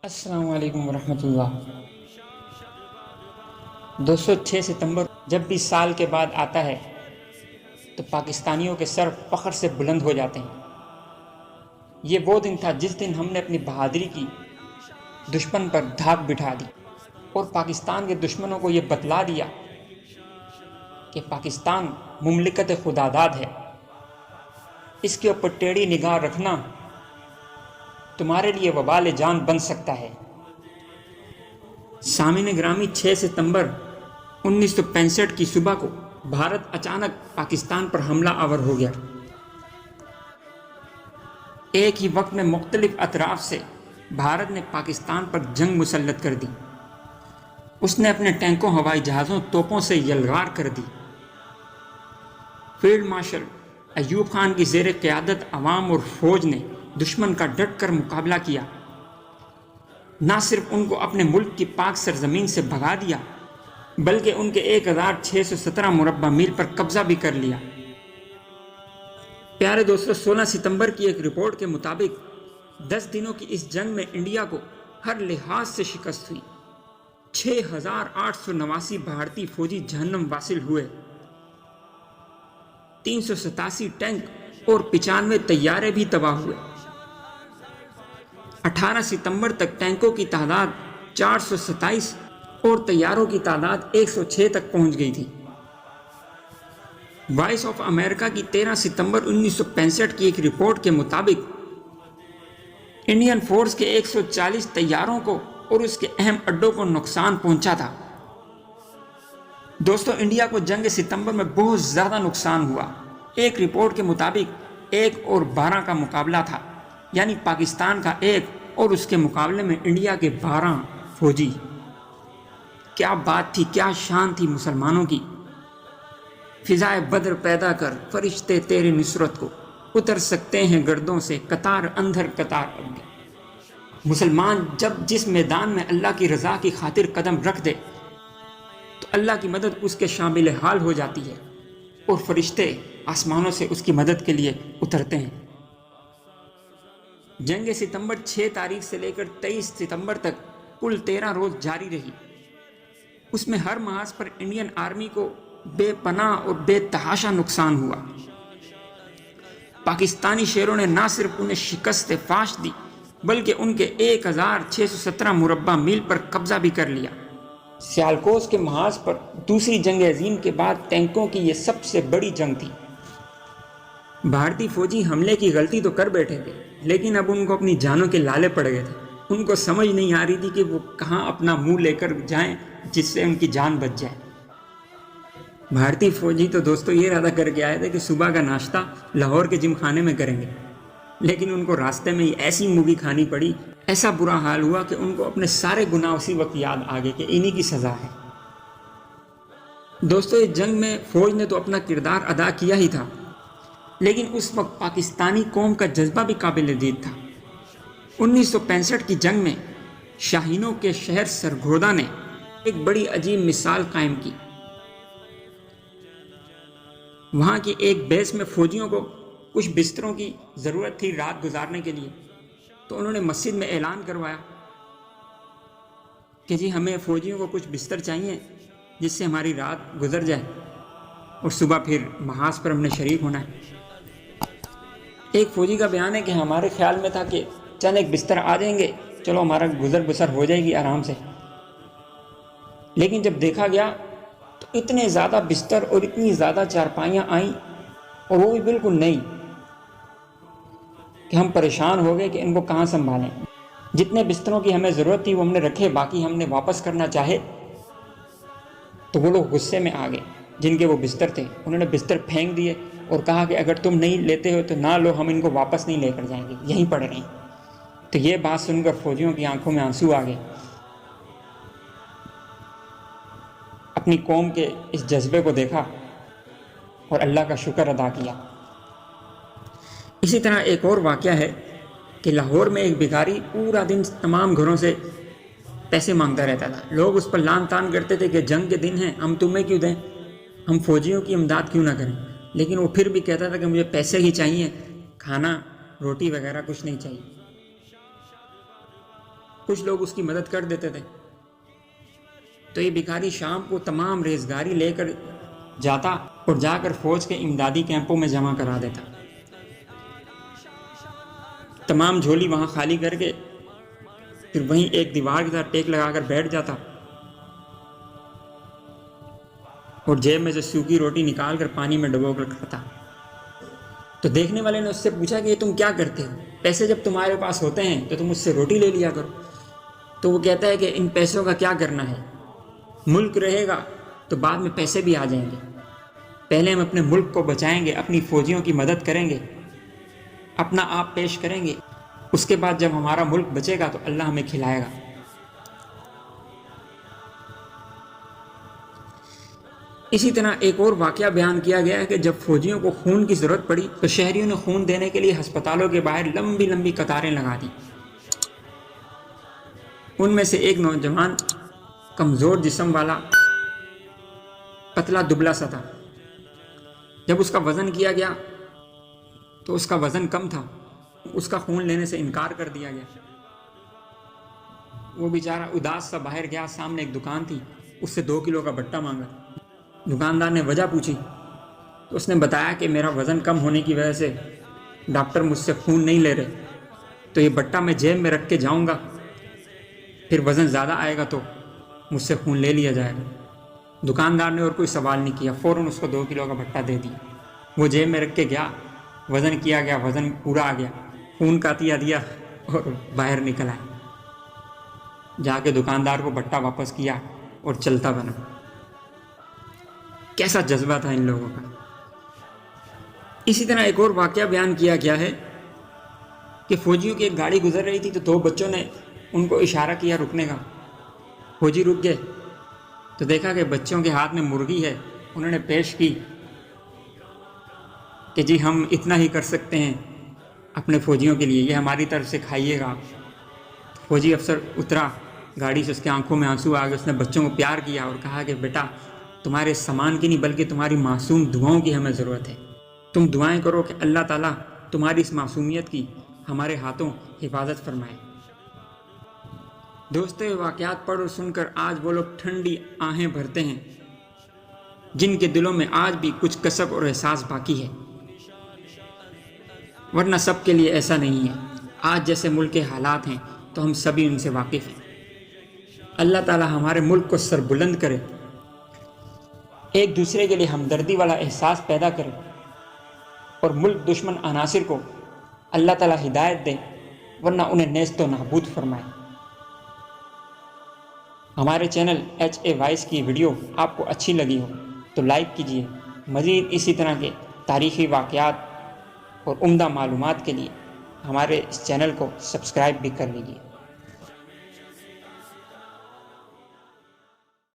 السلام علیکم ورحمۃ اللہ دوستو، 6 ستمبر جب بھی سال کے بعد آتا ہے تو پاکستانیوں کے سر فخر سے بلند ہو جاتے ہیں۔ یہ وہ دن تھا جس دن ہم نے اپنی بہادری کی دشمن پر دھاک بٹھا دی اور پاکستان کے دشمنوں کو یہ بتلا دیا کہ پاکستان مملکت خداداد ہے۔ اس کے اوپر ٹیڑھی نگاہ رکھنا تمہارے لیے وبال جان بن سکتا ہے۔ سامعین گرامی، 6 ستمبر 1965 کی صبح کو بھارت اچانک پاکستان پر حملہ آور ہو گیا۔ ایک ہی وقت میں مختلف اطراف سے بھارت نے پاکستان پر جنگ مسلط کر دی۔ اس نے اپنے ٹینکوں، ہوائی جہازوں، توپوں سے یلغار کر دی۔ فیلڈ مارشل ایوب خان کی زیر قیادت عوام اور فوج نے دشمن کا ڈٹ کر مقابلہ کیا۔ نہ صرف ان کو اپنے ملک کی پاک سرزمین سے بھگا دیا بلکہ ان کے 1617 مربع میل پر قبضہ بھی کر لیا۔ پیارے دوستو، 16 ستمبر کی ایک رپورٹ کے مطابق 10 دنوں کی اس جنگ میں انڈیا کو ہر لحاظ سے شکست ہوئی۔ 6889 بھارتی فوجی جہنم واصل ہوئے۔ 387 ٹینک اور 95 طیارے بھی تباہ ہوئے۔ 18 ستمبر تک ٹینکوں کی تعداد 427 اور طیاروں کی تعداد 106 تک پہنچ گئی تھی۔ وائس آف امریکہ کی 13 ستمبر 1965 کی ایک رپورٹ کے مطابق انڈین فورس کے 140 طیاروں کو اور اس کے اہم اڈوں کو نقصان پہنچا تھا۔ دوستو، انڈیا کو جنگ ستمبر میں بہت زیادہ نقصان ہوا۔ ایک رپورٹ کے مطابق 1 اور 12 کا مقابلہ تھا، یعنی پاکستان کا 1 اور اس کے مقابلے میں انڈیا کے 12 فوجی۔ کیا بات تھی، کیا شان تھی مسلمانوں کی۔ فضائے بدر پیدا کر فرشتے تیری نصرت کو، اتر سکتے ہیں گردوں سے قطار اندر قطار اب بھی۔ مسلمان جب جس میدان میں اللہ کی رضا کی خاطر قدم رکھ دے تو اللہ کی مدد اس کے شامل حال ہو جاتی ہے اور فرشتے آسمانوں سے اس کی مدد کے لیے اترتے ہیں۔ جنگ ستمبر 6 تاریخ سے لے کر 23 ستمبر تک کل 13 روز جاری رہی۔ اس میں ہر محاذ پر انڈین آرمی کو بے پناہ اور بے تحاشا نقصان ہوا۔ پاکستانی شیروں نے نہ صرف انہیں شکست فاش دی بلکہ ان کے 1617 مربع میل پر قبضہ بھی کر لیا۔ سیالکوٹ کے محاذ پر دوسری جنگ عظیم کے بعد ٹینکوں کی یہ سب سے بڑی جنگ تھی۔ بھارتی فوجی حملے کی غلطی تو کر بیٹھے تھے لیکن اب ان کو اپنی جانوں کے لالے پڑ گئے تھے۔ ان کو سمجھ نہیں آ رہی تھی کہ وہ کہاں اپنا منہ لے کر جائیں جس سے ان کی جان بچ جائے۔ بھارتی فوجی تو دوستو یہ ارادہ کر کے آئے تھے کہ صبح کا ناشتہ لاہور کے جم خانے میں کریں گے، لیکن ان کو راستے میں ایسی موگی کھانی پڑی، ایسا برا حال ہوا کہ ان کو اپنے سارے گناہ اسی وقت یاد آ گئے کہ انہی کی سزا ہے۔ دوستو، اس جنگ میں فوج نے تو اپنا کردار ادا کیا ہی تھا، لیکن اس وقت پاکستانی قوم کا جذبہ بھی قابل دید تھا۔ 1965 کی جنگ میں شاہینوں کے شہر سرگودا نے ایک بڑی عجیب مثال قائم کی۔ وہاں کی ایک بیس میں فوجیوں کو کچھ بستروں کی ضرورت تھی رات گزارنے کے لیے، تو انہوں نے مسجد میں اعلان کروایا کہ جی ہمیں فوجیوں کو کچھ بستر چاہیے جس سے ہماری رات گزر جائے اور صبح پھر محاذ پر ہم نے شریک ہونا ہے۔ ایک فوجی کا بیان ہے کہ ہمارے خیال میں تھا کہ چند ایک بستر آ جائیں گے، چلو ہمارا گزر بسر ہو جائے گی آرام سے، لیکن جب دیکھا گیا تو اتنے زیادہ بستر اور اتنی زیادہ چارپائیاں آئیں اور وہ بھی بالکل نئی کہ ہم پریشان ہو گئے کہ ان کو کہاں سنبھالیں۔ جتنے بستروں کی ہمیں ضرورت تھی وہ ہم نے رکھے، باقی ہم نے واپس کرنا چاہے تو وہ لوگ غصے میں آ گئے جن کے وہ بستر تھے، انہوں نے بستر پھینک دیے اور کہا کہ اگر تم نہیں لیتے ہو تو نہ لو، ہم ان کو واپس نہیں لے کر جائیں گے، یہیں پڑے رہیں۔ تو یہ بات سن کر فوجیوں کی آنکھوں میں آنسو آ گئے۔ اپنی قوم کے اس جذبے کو دیکھا اور اللہ کا شکر ادا کیا۔ اسی طرح ایک اور واقعہ ہے کہ لاہور میں ایک بھکاری پورا دن تمام گھروں سے پیسے مانگتا رہتا تھا۔ لوگ اس پر لان تان کرتے تھے کہ جنگ کے دن ہیں، ہم تمہیں کیوں دیں، ہم فوجیوں کی امداد کیوں نہ کریں، لیکن وہ پھر بھی کہتا تھا کہ مجھے پیسے ہی چاہیے، کھانا روٹی وغیرہ کچھ نہیں چاہیے۔ کچھ لوگ اس کی مدد کر دیتے تھے۔ تو یہ بھکاری شام کو تمام ریزگاری لے کر جاتا اور جا کر فوج کے امدادی کیمپوں میں جمع کرا دیتا۔ تمام جھولی وہاں خالی کر کے پھر وہیں ایک دیوار کے ساتھ ٹیک لگا کر بیٹھ جاتا اور جیب میں سے سوکھی روٹی نکال کر پانی میں ڈبو کر کھاتا۔ تو دیکھنے والے نے اس سے پوچھا کہ یہ تم کیا کرتے ہو؟ پیسے جب تمہارے پاس ہوتے ہیں تو تم اس سے روٹی لے لیا کرو۔ تو وہ کہتا ہے کہ ان پیسوں کا کیا کرنا ہے؟ ملک رہے گا تو بعد میں پیسے بھی آ جائیں گے۔ پہلے ہم اپنے ملک کو بچائیں گے، اپنی فوجیوں کی مدد کریں گے، اپنا آپ پیش کریں گے، اس کے بعد جب ہمارا ملک بچے گا تو اللہ ہمیں کھلائے گا۔ اسی طرح ایک اور واقعہ بیان کیا گیا ہے کہ جب فوجیوں کو خون کی ضرورت پڑی تو شہریوں نے خون دینے کے لیے ہسپتالوں کے باہر لمبی لمبی قطاریں لگا دی۔ ان میں سے ایک نوجوان کمزور جسم والا پتلا دبلا سا تھا۔ جب اس کا وزن کیا گیا تو اس کا وزن کم تھا، اس کا خون لینے سے انکار کر دیا گیا۔ وہ بیچارہ اداس سا باہر گیا، سامنے ایک دکان تھی، اس سے 2 کلو کا بٹا مانگا۔ دکاندار نے وجہ پوچھی تو اس نے بتایا کہ میرا وزن کم ہونے کی وجہ سے ڈاکٹر مجھ سے خون نہیں لے رہے، تو یہ بٹا میں جیب میں رکھ کے جاؤں گا، پھر وزن زیادہ آئے گا تو مجھ سے خون لے لیا جائے گا۔ دکاندار نے اور کوئی سوال نہیں کیا، فوراً اس کو 2 کلو کا بٹا دے دیا۔ وہ جیب میں رکھ کے گیا، وزن کیا گیا، وزن پورا آ گیا، خون کا عطیہ دیا اور باہر نکل آئے۔ جا کے دکاندار کو بٹا واپس کیا اور چلتا بنا۔ کیسا جذبہ تھا ان لوگوں کا۔ اسی طرح ایک اور واقعہ بیان کیا گیا ہے کہ فوجیوں کی ایک گاڑی گزر رہی تھی تو 2 بچوں نے ان کو اشارہ کیا رکنے کا۔ فوجی رک گئے تو دیکھا کہ بچوں کے ہاتھ میں مرغی ہے۔ انہوں نے پیش کی کہ جی ہم اتنا ہی کر سکتے ہیں اپنے فوجیوں کے لیے، یہ ہماری طرف سے کھائیے گا۔ فوجی افسر اترا گاڑی سے، اس کے آنکھوں میں آنسو آ گئے۔ اس نے بچوں کو پیار کیا اور کہا کہ بیٹا تمہارے سامان کی نہیں بلکہ تمہاری معصوم دعاؤں کی ہمیں ضرورت ہے۔ تم دعائیں کرو کہ اللہ تعالیٰ تمہاری اس معصومیت کی ہمارے ہاتھوں حفاظت فرمائے۔ دوستو، یہ واقعات پڑھ اور سن کر آج وہ لوگ ٹھنڈی آہیں بھرتے ہیں جن کے دلوں میں آج بھی کچھ کسب اور احساس باقی ہے، ورنہ سب کے لیے ایسا نہیں ہے۔ آج جیسے ملک کے حالات ہیں تو ہم سبھی ان سے واقف ہیں۔ اللہ تعالیٰ ہمارے ملک کو سربلند کرے، ایک دوسرے کے لیے ہمدردی والا احساس پیدا کرے اور ملک دشمن عناصر کو اللہ تعالیٰ ہدایت دے، ورنہ انہیں نیست و نابود فرمائے۔ ہمارے چینل HA وائس کی ویڈیو آپ کو اچھی لگی ہو تو لائک کیجیے۔ مزید اسی طرح کے تاریخی واقعات اور عمدہ معلومات کے لیے ہمارے اس چینل کو سبسکرائب بھی کر لیجیے۔